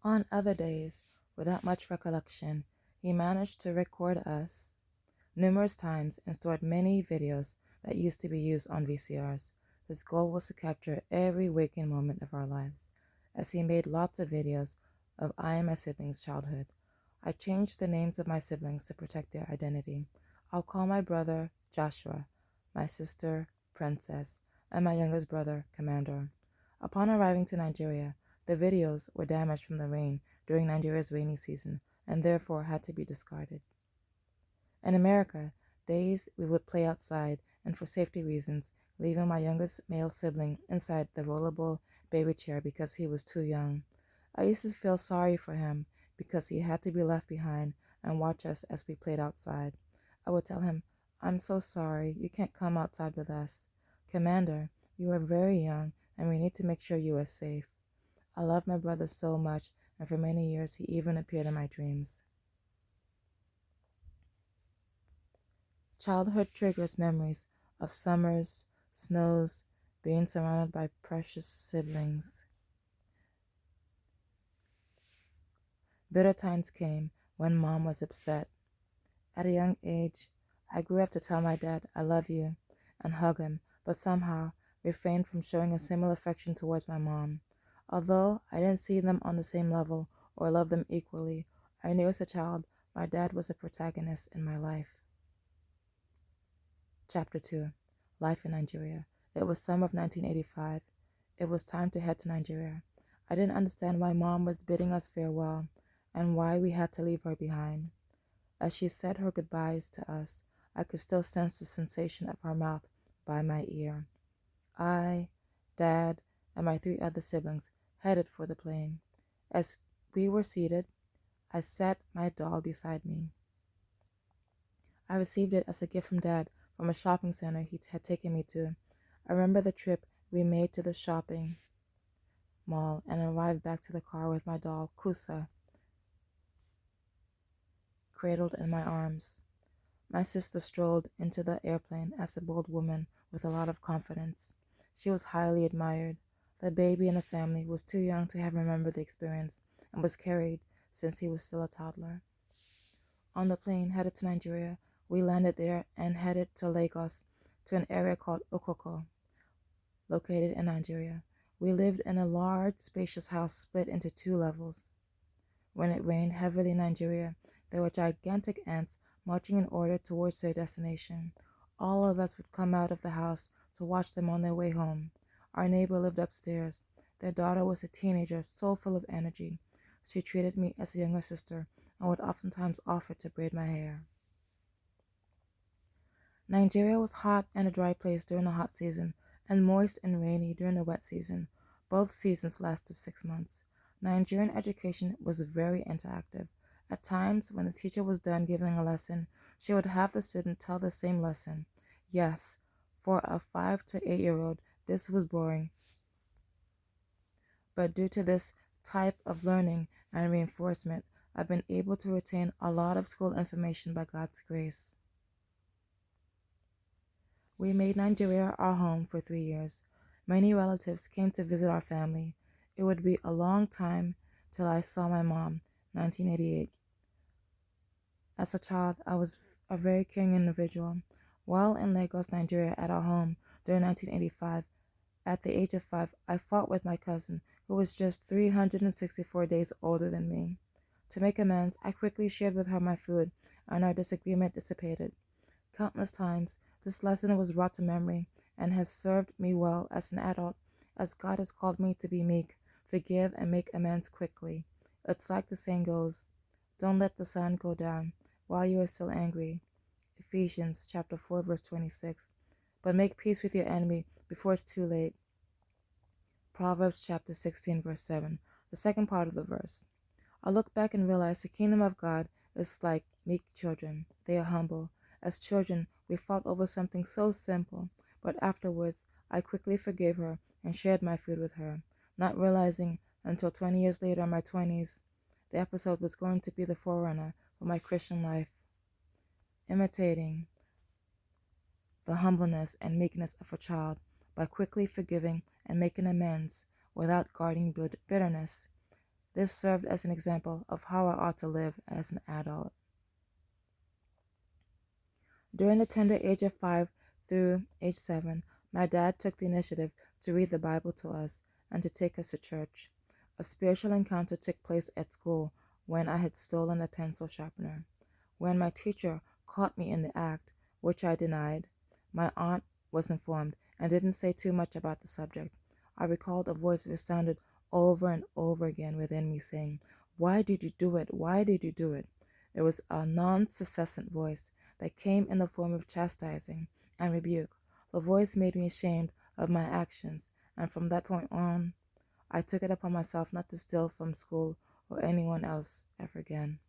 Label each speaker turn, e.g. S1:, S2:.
S1: On other days, without much recollection, he managed to record us numerous times and stored many videos that used to be used on VCRs. His goal was to capture every waking moment of our lives, as he made lots of videos of I and my siblings' childhood. I changed the names of my siblings to protect their identity. I'll call my brother Joshua, my sister Princess, and my youngest brother Commander. Upon arriving to Nigeria, the videos were damaged from the rain during Nigeria's rainy season and therefore had to be discarded. In America, days we would play outside and for safety reasons, leaving my youngest male sibling inside the rollable baby chair because he was too young. I used to feel sorry for him because he had to be left behind and watch us as we played outside. I would tell him, "I'm so sorry, you can't come outside with us. Commander, you are very young and we need to make sure you are safe." I love my brother so much, and for many years he even appeared in my dreams. Childhood triggers memories of summers, snows, being surrounded by precious siblings. Bitter times came when Mom was upset. At a young age, I grew up to tell my dad, "I love you," and hug him, but somehow refrained from showing a similar affection towards my mom. Although I didn't see them on the same level or love them equally, I knew as a child my dad was a protagonist in my life. Chapter 2. Life in Nigeria. It was summer of 1985. It was time to head to Nigeria. I didn't understand why Mom was bidding us farewell and why we had to leave her behind. As she said her goodbyes to us, I could still sense the sensation of her mouth by my ear. I, Dad, and my 3 other siblings headed for the plane. As we were seated, I sat my doll beside me. I received it as a gift from Dad from a shopping center he had taken me to. I remember the trip we made to the shopping mall and arrived back to the car with my doll, Kusa, cradled in my arms. My sister strolled into the airplane as a bold woman with a lot of confidence. She was highly admired. The baby in the family was too young to have remembered the experience and was carried since he was still a toddler. On the plane headed to Nigeria, we landed there and headed to Lagos, to an area called Okoko, located in Nigeria. We lived in a large, spacious house split into 2 levels. When it rained heavily in Nigeria, there were gigantic ants marching in order towards their destination. All of us would come out of the house to watch them on their way home. Our neighbor lived upstairs. Their daughter was a teenager, so full of energy. She treated me as a younger sister and would oftentimes offer to braid my hair. Nigeria was hot and a dry place during the hot season, and moist and rainy during the wet season. Both seasons lasted 6 months. Nigerian education was very interactive. At times, when the teacher was done giving a lesson, she would have the student tell the same lesson. Yes, for a 5 to 8-year-old, this was boring. But due to this type of learning and reinforcement, I've been able to retain a lot of school information by God's grace. We made Nigeria our home for 3 years. Many relatives came to visit our family. It would be a long time till I saw my mom, 1988. As a child, I was a very caring individual. While in Lagos, Nigeria, at our home during 1985, at the age of 5, I fought with my cousin, who was just 364 days older than me. To make amends, I quickly shared with her my food, and our disagreement dissipated. Countless times, this lesson was brought to memory and has served me well as an adult, as God has called me to be meek, forgive, and make amends quickly. It's like the saying goes, "Don't let the sun go down while you are still angry." Ephesians chapter 4, verse 26. But make peace with your enemy before it's too late. Proverbs chapter 16, verse 7. The second part of the verse. I look back and realize the kingdom of God is like meek children. They are humble. As children, we fought over something so simple, but afterwards, I quickly forgave her and shared my food with her, not realizing until 20 years later in my 20s, the episode was going to be the forerunner for my Christian life. Imitating the humbleness and meekness of a child by quickly forgiving and making amends without guarding bitterness. This served as an example of how I ought to live as an adult. During the tender age of 5 through age 7, my dad took the initiative to read the Bible to us and to take us to church. A spiritual encounter took place at school when I had stolen a pencil sharpener. When my teacher caught me in the act, which I denied, my aunt was informed and didn't say too much about the subject. I recalled a voice which sounded over and over again within me saying, "Why did you do it? Why did you do it?" It was a non-cessant voice that came in the form of chastising and rebuke. The voice made me ashamed of my actions, and from that point on, I took it upon myself not to steal from school or anyone else ever again.